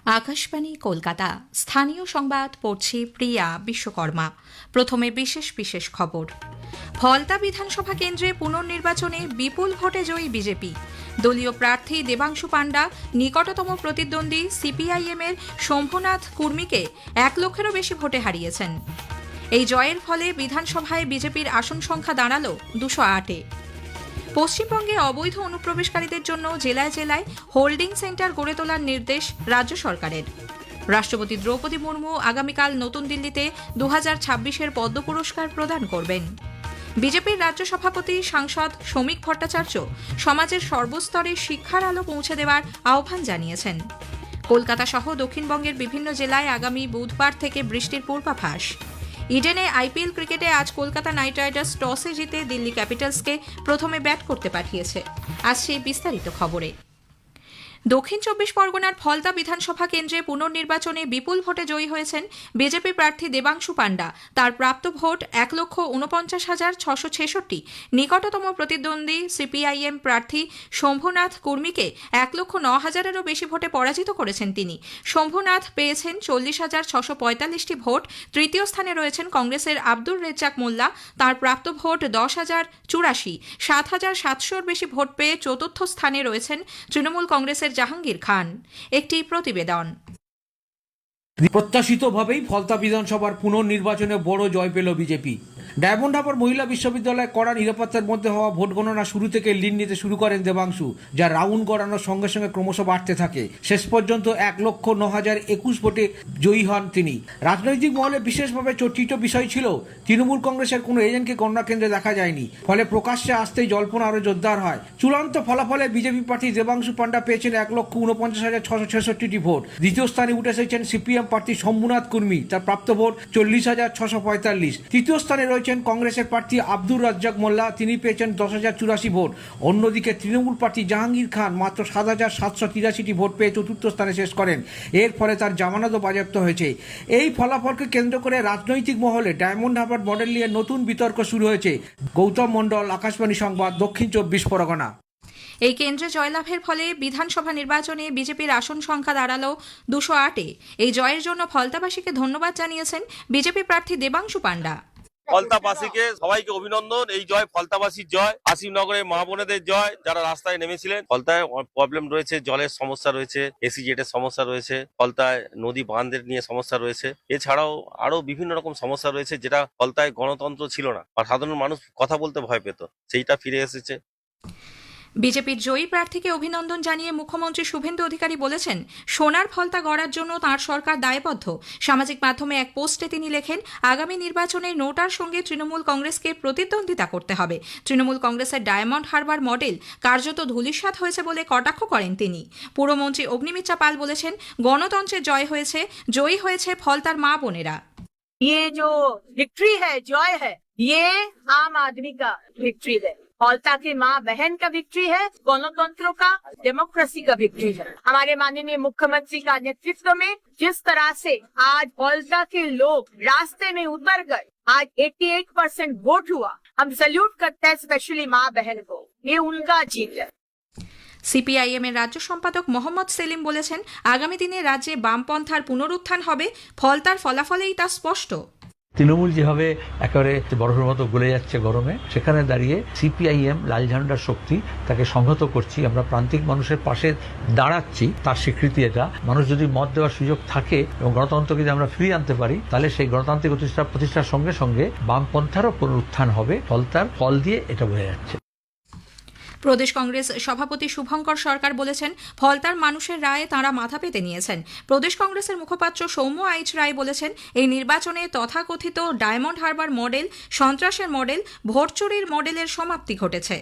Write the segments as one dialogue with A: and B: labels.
A: আকাশবাণী কলকাতা স্থানীয় সংবাদ পড়ছি প্রিয়া বিশ্বকর্মা। প্রথমে বিশেষ বিশেষ খবর। ফলতা বিধানসভা কেন্দ্রে পুনর্নির্বাচনে বিপুল ভোটে জয়ী বিজেপি। দলীয় প্রার্থী দেবাংশু পাণ্ডা নিকটতম প্রতিদ্বন্দ্বী সিপিআইএম এর শম্ভুনাথ কুর্মীকে 1 লক্ষেরও বেশি ভোটে হারিয়েছেন। এই জয়ের ফলে বিধানসভায় বিজেপির আসন সংখ্যা দাঁড়াল 208-এ। পশ্চিমবঙ্গে অবৈধ অনুপ্রবেশকারীদের জন্য জেলায় জেলায় হোল্ডিং সেন্টার গড়ে তোলার নির্দেশ রাজ্য সরকারের। রাষ্ট্রপতি দ্রৌপদী মুর্মু আগামীকাল নতুন দিল্লিতে 2026-এর পদ্ম পুরস্কার প্রদান করবেন। বিজেপির রাজ্য সভাপতি সাংসদ শ্রমিক ভট্টাচার্য সমাজের সর্বস্তরে শিক্ষার আলো পৌঁছে দেওয়ার আহ্বান জানিয়েছেন। কলকাতা সহ দক্ষিণবঙ্গের বিভিন্ন জেলায় আগামী বুধবার থেকে বৃষ্টির পূর্বাভাস। ইডেনে আইপিএল ক্রিকেটে আজ কলকাতা নাইট রাইডার্স টসে জিতে দিল্লি ক্যাপিটালসকে প্রথমে ব্যাট করতে পাঠিয়েছে। আসছে বিস্তারিত খবরে। দক্ষিণ 24 পরগনার ফলতা বিধানসভা কেন্দ্রে পুনর্নির্বাচনে বিপুল ভোটে জয়ী হয়েছেন বিজেপি প্রার্থী দেবাংশু পাণ্ডা। তার প্রাপ্ত ভোট 1,49,666। নিকটতম প্রতিদ্বন্দ্বী সিপিআইএম প্রার্থী শম্ভুনাথ কুর্মীকে 1,09,000-এরও বেশি ভোটে পরাজিত করেছেন তিনি। শম্ভুনাথ পেয়েছেন 40,645টি ভোট। তৃতীয় স্থানে রয়েছেন কংগ্রেসের আব্দুর রেজ্জাক মোল্লা। তার প্রাপ্ত ভোট 10,084। 7,700-র বেশি ভোট পেয়ে চতুর্থ স্থানে রয়েছেন তৃণমূল কংগ্রেসের জাহাঙ্গীর খান। একটি প্রতিবেদন।
B: প্রত্যাশিতভাবেই ফলতা বিধানসভার পুনর্নির্বাচনে বড় জয় পেল বিজেপি। ডায়মন্ড হারবার মহিলা বিশ্ববিদ্যালয়ে কড়া নিরাপত্তার মধ্যে হওয়া ভোট গণনা শুরু থেকে লিড নিতে শুরু করেন দেবাংশু, যা রাউন্ড গড়ানোর সঙ্গে সঙ্গে ক্রমশ বাড়তে থাকে। শেষ পর্যন্ত 1,09,021 ভোটে জয়ী হন তিনি। রাজনৈতিক মহলে বিশেষভাবে চর্চিত বিষয় ছিল তৃণমূল কংগ্রেসের কোনো এজেন্টকে গণনা কেন্দ্রে দেখা যায়নি, ফলে প্রকাশ্যে আসতেই জল্পনা আরও জোরদার হয়। চূড়ান্ত ফলাফলে বিজেপি প্রার্থী দেবাংশু পাণ্ডা পেয়েছেন 1,49,666টি ভোট। দ্বিতীয় স্থানে উঠে এসেছেন সিপিএম প্রার্থী শম্ভুনাথ কুর্মী, তার প্রাপ্ত ভোট 40,645। তৃতীয় স্থানে রয়েছেন কংগ্রেসের প্রার্থী আব্দুর রাজ্জাক মোল্লা, তিনি পেয়েছেন 10,084 ভোট। অন্যদিকে তৃণমূল প্রার্থী জাহাঙ্গীর খান মাত্র 7,783টি ভোট পেয়ে চতুর্থ স্থানে শেষ করেন। এর ফলে তার জামানতও বাজেয়াপ্ত হয়েছে। এই ফলাফলকে কেন্দ্র করে রাজনৈতিক মহলে ডায়মন্ড হারবার মডেল নিয়ে নতুন বিতর্ক শুরু হয়েছে। গৌতম মণ্ডল, আকাশবাণী সংবাদ, দক্ষিণ 24 পরগনা।
A: এই কেন্দ্রে জয়লাভের ফলে বিধানসভা নির্বাচনে বিজেপির আসন সংখ্যা দাঁড়াল 208-এ। এই জয়ের জন্য ফলতাবাসীকে ধন্যবাদ জানিয়েছেন বিজেপি প্রার্থী দেবাংশু পাণ্ডা।
C: ফলতাবাসীকে সবাইকে অভিনন্দন। এই জয় ফলতাবাসীর জয়, আসিমনগরের মা বোনেদের জয় যারা রাস্তায় নেমেছিলেন। ফলতায় প্রবলেম রয়েছে, জলের সমস্যা রয়েছে, এসিজেটের সমস্যা রয়েছে, ফলতায় নদী বাঁধের নিয়ে সমস্যা রয়েছে। এছাড়াও আরো বিভিন্ন রকম সমস্যা রয়েছে, যেটা ফলতায় গণতন্ত্র ছিল না আর সাধারণ মানুষ কথা বলতে ভয় পেত, সেইটা ফিরে এসেছে।
A: বিজেপির জয়ী প্রার্থীকে অভিনন্দন জানিয়ে মুখ্যমন্ত্রী শুভেন্দু অধিকারী বলেছেন, সোনার ফলতা গড়ার জন্য তাঁর সরকার দায়বদ্ধ। সামাজিক মাধ্যমে এক পোস্টে তিনি লেখেন, আগামী নির্বাচনে নোটার সঙ্গে তৃণমূল কংগ্রেসকে প্রতিদ্বন্দ্বিতা করতে হবে। তৃণমূল কংগ্রেসের ডায়মন্ড হারবার মডেল কার্যত ধূলিসাৎ হয়েছে বলে কটাক্ষ করেন তিনি। পুরমন্ত্রী অগ্নিমিত্রা পাল বলেছেন, গণতন্ত্রের জয় হয়েছে, জয়ী হয়েছে ফলতার মা বোনেরা।
D: ये जो विक्ट्री है, जॉय है, ये आम आदमी का विक्ट्री है। फलता की माँ बहन का विक्ट्री है, गणतंत्र का, डेमोक्रेसी का विक्ट्री है। हमारे माननीय मुख्यमंत्री का नेतृत्व में जिस तरह से आज फलता के लोग रास्ते में उतर गए, आज 88% वोट हुआ, हम सैल्यूट करते हैं स्पेशली माँ बहन को। ये उनका जीत है।
A: সিপিআইএম এর রাজ্য সম্পাদক মোহাম্মদ সেলিম বলেছেন, আগামী দিনে রাজ্যে বামপন্থার পুনরুত্থান হবে। ফলতার ফলাফলেই তা স্পষ্ট।
E: তৃণমূল যেভাবে একেবারে বরফের মতো গলে যাচ্ছে গরমে, সেখানে দাঁড়িয়ে সিপিআইএম লাল ঝান্ডার শক্তি তাকে সংহত করছি, আমরা প্রান্তিক মানুষের পাশে দাঁড়াচ্ছি, তার স্বীকৃতি এটা। মানুষ যদি মত দেওয়ার সুযোগ থাকে এবং গণতন্ত্রকে যদি আমরা ফিরিয়ে আনতে পারি, তাহলে সেই গণতান্ত্রিক প্রতিষ্ঠার সঙ্গে সঙ্গে বামপন্থারও পুনরুত্থান হবে। ফলতার ফল দিয়ে এটা বোঝা যাচ্ছে।
A: প্রদেশ কংগ্রেস সভাপতি শুভঙ্কর সরকার বলেছেন, ফলতার মানুষের রায়ে তাঁরা মাথা পেতে নিয়েছেন। প্রদেশ কংগ্রেসের মুখপাত্র সৌম্য আইচ রায় বলেছেন, এই নির্বাচনে তথাকথিত ডায়মন্ড হারবার মডেল, সন্ত্রাসের মডেল, ভোট চুরির মডেলের সমাপ্তি ঘটেছে।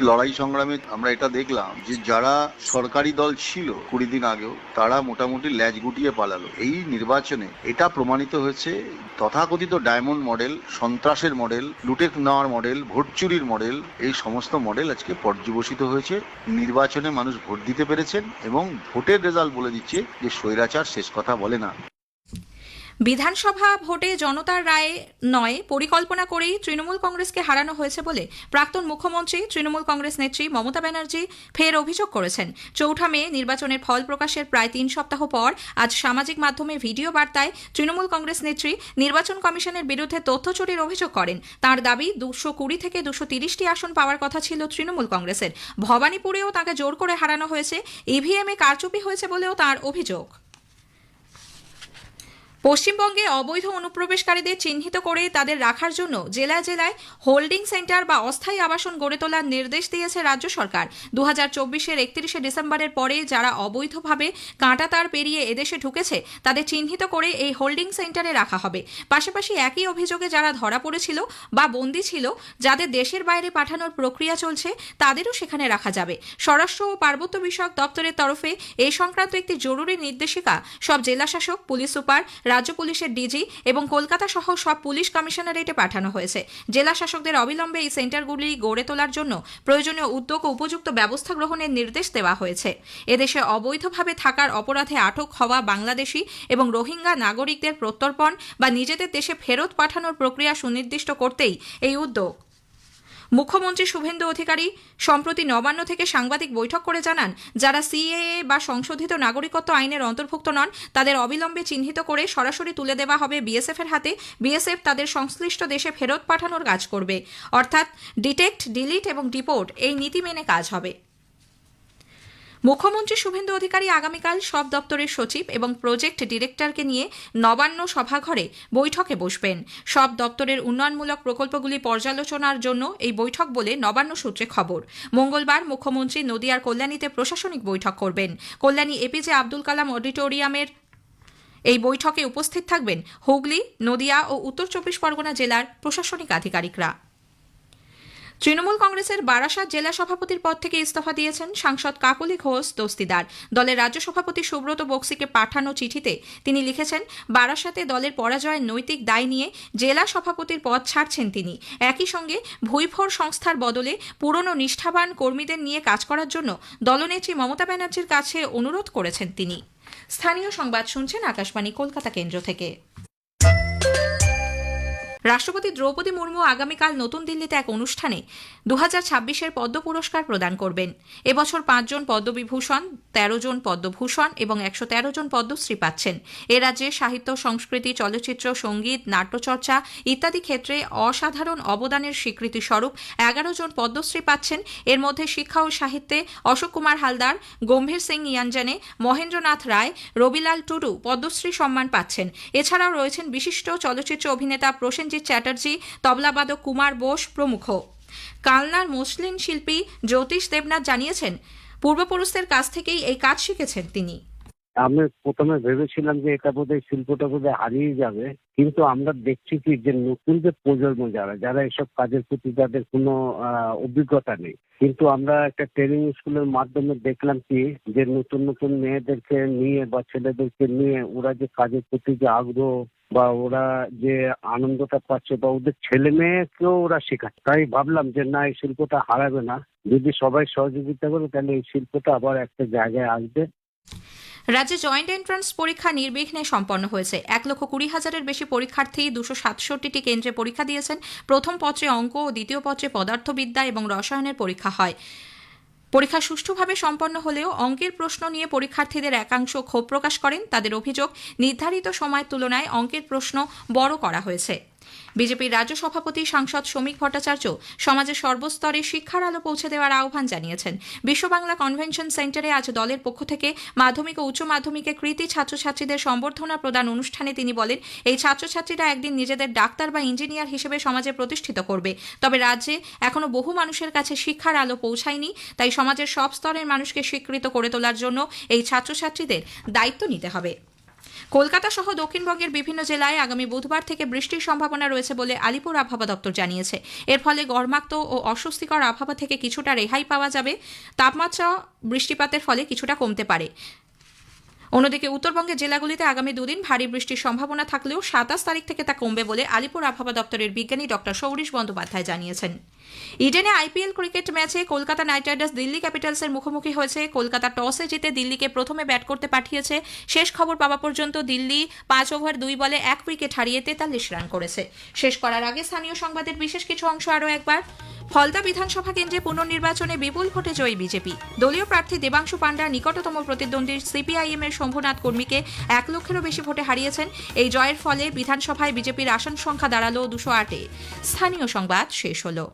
F: লড়াই সংগ্রামে আমরা এটা দেখলাম যে যারা সরকারি দল ছিল 20 দিন আগেও, তারা মোটামুটি ল্যাজ গুটিয়ে পালালো। এই নির্বাচনে এটা প্রমাণিত হয়েছে তথাকথিত ডায়মন্ড মডেল, সন্ত্রাসের মডেল, লুটে নেওয়ার মডেল, ভোট চুরির মডেল, এই সমস্ত মডেল আজকে পর্যবসিত হয়েছে। নির্বাচনে মানুষ ভোট দিতে পেরেছেন এবং ভোটের রেজাল্ট বলে দিচ্ছে যে স্বৈরাচার শেষ কথা বলে না।
A: বিধানসভা ভোটে জনতার রায়ে নয়, পরিকল্পনা করেই তৃণমূল কংগ্রেসকে হারানো হয়েছে বলে প্রাক্তন মুখ্যমন্ত্রী তৃণমূল কংগ্রেস নেত্রী মমতা ব্যানার্জি ফের অভিযোগ করেছেন। 4 মে নির্বাচনের ফল প্রকাশের প্রায় 3 সপ্তাহ পর আজ সামাজিক মাধ্যমে ভিডিও বার্তায় তৃণমূল কংগ্রেস নেত্রী নির্বাচন কমিশনের বিরুদ্ধে তথ্য চুরির অভিযোগ করেন। তাঁর দাবি 220 থেকে 230টি আসন পাওয়ার কথা ছিল তৃণমূল কংগ্রেসের। ভবানীপুরেও তাঁকে জোর করে হারানো হয়েছে, ইভিএমে কারচুপি হয়েছে বলেও তাঁর অভিযোগ। পশ্চিমবঙ্গে অবৈধ অনুপ্রবেশকারীদের চিহ্নিত করে তাদের রাখার জন্য জেলায় জেলায় হোল্ডিং সেন্টার বা অস্থায়ী আবাসন গড়ে তোলার নির্দেশ দিয়েছে রাজ্য সরকার। 2024-এর 31শে ডিসেম্বরের পরে যারা অবৈধভাবে কাঁটাতার পেরিয়ে এদেশে ঢুকেছে তাদের চিহ্নিত করে এই হোল্ডিং সেন্টারে রাখা হবে। পাশাপাশি একই অভিযোগে যারা ধরা পড়েছিল বা বন্দী ছিল, যাদের দেশের বাইরে পাঠানোর প্রক্রিয়া চলছে, তাদেরও সেখানে রাখা যাবে। স্বরাষ্ট্র ও পার্বত্য বিষয়ক দপ্তরের তরফে এই সংক্রান্ত একটি জরুরি নির্দেশিকা সব জেলাশাসক, পুলিশ সুপার, রাজ্য পুলিশের ডিজি এবং কলকাতা সহ সব পুলিশ কমিশনারেটে পাঠানো হয়েছে। জেলা শাসকদের অবিলম্বে এই সেন্টারগুলি গড়ে তোলার জন্য প্রয়োজনীয় উদ্যোগ ও উপযুক্ত ব্যবস্থা গ্রহণের নির্দেশ দেওয়া হয়েছে। এদেশে অবৈধভাবে থাকার অপরাধে আটক হওয়া বাংলাদেশি এবং রোহিঙ্গা নাগরিকদের প্রত্যর্পণ বা নিজেদের দেশে ফেরত পাঠানোর প্রক্রিয়া সুনির্দিষ্ট করতেই এই উদ্যোগ। মুখ্যমন্ত্রী শুভেন্দু অধিকারী সম্প্রতি নবান্ন থেকে সাংবাদিক বৈঠক করে জানান, যারা সিএএ বা সংশোধিত নাগরিকত্ব আইনের অন্তর্ভুক্ত নন তাদের অবিলম্বে চিহ্নিত করে সরাসরি তুলে দেওয়া হবে বিএসএফ এর হাতে। বিএসএফ তাদের সংশ্লিষ্ট দেশে ফেরত পাঠানোর কাজ করবে, অর্থাৎ ডিটেক্ট, ডিলিট এবং ডিপোর্ট এই নীতি মেনে কাজ হবে। মুখ্যমন্ত্রী শুভেন্দু অধিকারী আগামীকাল সব দপ্তরের সচিব এবং প্রজেক্ট ডিরেক্টরকে নিয়ে নবান্ন সভাঘরে বৈঠকে বসবেন। সব দপ্তরের উন্নয়নমূলক প্রকল্পগুলি পর্যালোচনার জন্য এই বৈঠক বলে নবান্ন সূত্রে খবর। মঙ্গলবার মুখ্যমন্ত্রী নদিয়ার কল্যাণীতে প্রশাসনিক বৈঠক করবেন। কল্যাণী এপিজে আব্দুল কালাম অডিটোরিয়ামের এই বৈঠকে উপস্থিত থাকবেন হুগলি, নদিয়া ও উত্তর 24 পরগনা জেলার প্রশাসনিক আধিকারিকরা। তৃণমূল কংগ্রেসের বারাসাত জেলা সভাপতির পদ থেকে ইস্তফা দিয়েছেন সাংসদ কাকলি ঘোষ দস্তিদার। দলের রাজ্য সভাপতি সুব্রত বক্সিকে পাঠানো চিঠিতে তিনি লিখেছেন, বারাসাতে দলের পরাজয়ের নৈতিক দায় নিয়ে জেলা সভাপতির পদ ছাড়ছেন তিনি। একই সঙ্গে ভুইফোর সংস্থার বদলে পুরনো নিষ্ঠাবান কর্মীদের নিয়ে কাজ করার জন্য দলনেত্রী মমতা ব্যানার্জির কাছে অনুরোধ করেছেন তিনি। স্থানীয় সংবাদ শুনছেন আকাশবাণী কলকাতা কেন্দ্র থেকে। রাষ্ট্রপতি দ্রৌপদী মুর্মু আগামীকাল নতুন দিল্লিতে এক অনুষ্ঠানে 2026-এর পদ্ম পুরস্কার প্রদান করবেন। এবছর 5 জন পদ্মবিভূষণ, 13 জন পদ্মভূষণ এবং 113 জন পদ্মশ্রী পাচ্ছেন। এ রাজ্যে সাহিত্য, সংস্কৃতি, চলচ্চিত্র, সঙ্গীত, নাট্যচর্চা ইত্যাদি ক্ষেত্রে অসাধারণ অবদানের স্বীকৃতি স্বরূপ 11 জন পদ্মশ্রী পাচ্ছেন। এর মধ্যে শিক্ষা ও সাহিত্যে অশোক কুমার হালদার, গম্ভীর সিং ইয়াঞ্জানে, মহেন্দ্রনাথ রায়, রবিলাল টুডু পদ্মশ্রী সম্মান পাচ্ছেন। এছাড়াও রয়েছেন বিশিষ্ট চলচ্চিত্র অভিনেতা প্রসেনজিৎ চ্যাটার্জি, তবলাবাদক কুমার বোস প্রমুখ। কালনার মসলিন শিল্পী জ্যোতিষ দেবনাথ জানিয়েছেন, পূর্বপুরুষদের কাছ থেকেই এই কাজ শিখেছেন তিনি।
G: আমি প্রথমে ভেবেছিলাম যে এটা বোধহয় শিল্পটা বোধহয় হারিয়ে যাবে, কিন্তু আমরা দেখছি কি যে নতুন যে প্রজন্ম যারা এসব কাজের প্রতি যাদের কোনো অভিজ্ঞতা নেই, কিন্তু আমরা একটা ট্রেনিং স্কুলের মাধ্যমে দেখলাম কি যে নতুন নতুন মেয়েদেরকে নিয়ে বা ছেলেদেরকে নিয়ে ওরা যে কাজের প্রতি যে আগ্রহ বা ওরা যে আনন্দটা পাচ্ছে বা ওদের ছেলে মেয়েকেও ওরা শেখাচ্ছে। তাই ভাবলাম যে না, এই শিল্পটা হারাবে না, যদি সবাই সহযোগিতা করে তাহলে এই শিল্পটা আবার একটা জায়গায় আসবে।
A: রাজ্যে জয়েন্ট এন্ট্রান্স পরীক্ষা নির্বিঘ্নে সম্পন্ন হয়েছে। 1,20,000-এর বেশি পরীক্ষার্থী 267টি কেন্দ্রে পরীক্ষা দিয়েছেন। প্রথম পত্রে অঙ্ক ও দ্বিতীয় পত্রে পদার্থবিদ্যা এবং রসায়নের পরীক্ষা হয়। পরীক্ষা সুষ্ঠুভাবে সম্পন্ন হলেও অঙ্কের প্রশ্ন নিয়ে পরীক্ষার্থীদের একাংশ ক্ষোভ প্রকাশ করেন। তাদের অভিযোগ, নির্ধারিত সময়ের তুলনায় অঙ্কের প্রশ্ন বড় করা হয়েছে। বিজেপির রাজ্য সভাপতি সাংসদ শ্রমিক ভট্টাচার্য সমাজের সর্বস্তরে শিক্ষার আলো পৌঁছে দেওয়ার আহ্বান জানিয়েছেন। বিশ্ব বাংলা কনভেনশন সেন্টারে আজ দলের পক্ষ থেকে মাধ্যমিক ও উচ্চ মাধ্যমিকে কৃতী ছাত্রছাত্রীদের সম্বর্ধনা প্রদান অনুষ্ঠানে তিনি বলেন, এই ছাত্রছাত্রীরা একদিন নিজেদের ডাক্তার বা ইঞ্জিনিয়ার হিসেবে সমাজে প্রতিষ্ঠিত করবে। তবে রাজ্যে এখনো বহু মানুষের কাছে শিক্ষার আলো পৌঁছায়নি, তাই সমাজের সব স্তরের মানুষকে স্বীকৃত করে তোলার জন্য এই ছাত্রছাত্রীদের দায়িত্ব নিতে হবে। কলকাতা সহ দক্ষিণবঙ্গের বিভিন্ন জেলায় আগামী বুধবার থেকে বৃষ্টির সম্ভাবনা রয়েছে বলে আলিপুর আবহাওয়া দপ্তর জানিয়েছে। এর ফলে গরমাক্ত ও অস্বস্তিকর আবহাওয়া থেকে কিছুটা রেহাই পাওয়া যাবে। তাপমাত্রা বৃষ্টিপাতের ফলে কিছুটা কমতে পারে। অন্যদিকে উত্তরবঙ্গের জেলাগুলিতে আগামী দুদিন ভারী বৃষ্টির সম্ভাবনা থাকলেও 27 তারিখ থেকে তা কমবে বলে আলিপুর আবহাওয়া দপ্তরের বিজ্ঞানী ডক্টর সৌরিশ বন্দ্যোপাধ্যায় জানিয়েছেন। ইডেনে আইপিএল ক্রিকেট ম্যাচে কলকাতা নাইট রাইডার্স দিল্লি ক্যাপিটালসের মুখোমুখি হয়েছে। কলকাতা টসে জিতে দিল্লিকে প্রথমে ব্যাট করতে পাঠিয়েছে। শেষ খবর পাওয়া পর্যন্ত দিল্লি 5 ওভার 2 বলে 1 উইকেট হারিয়ে 43 রান করেছে। শেষ করার আগে স্থানীয় সংবাদের বিশেষ কিছু অংশ আরও একবার। ফলতা বিধানসভা কেন্দ্রে পুনর্নির্বাচনে বিপুল ভোটে জয়ী বিজেপি। দলীয় প্রার্থী দেবাংশু পান্ডা নিকটতম প্রতিদ্বন্দ্বী সিপিআইএম এর শম্ভুনাথ কর্মীকে 1 লক্ষেরও বেশি ভোটে হারিয়েছেন। এই জয়ের ফলে বিধানসভায় বিজেপির আসন সংখ্যা দাঁড়ালো 208-এ। স্থানীয় সংবাদ শেষ হলো।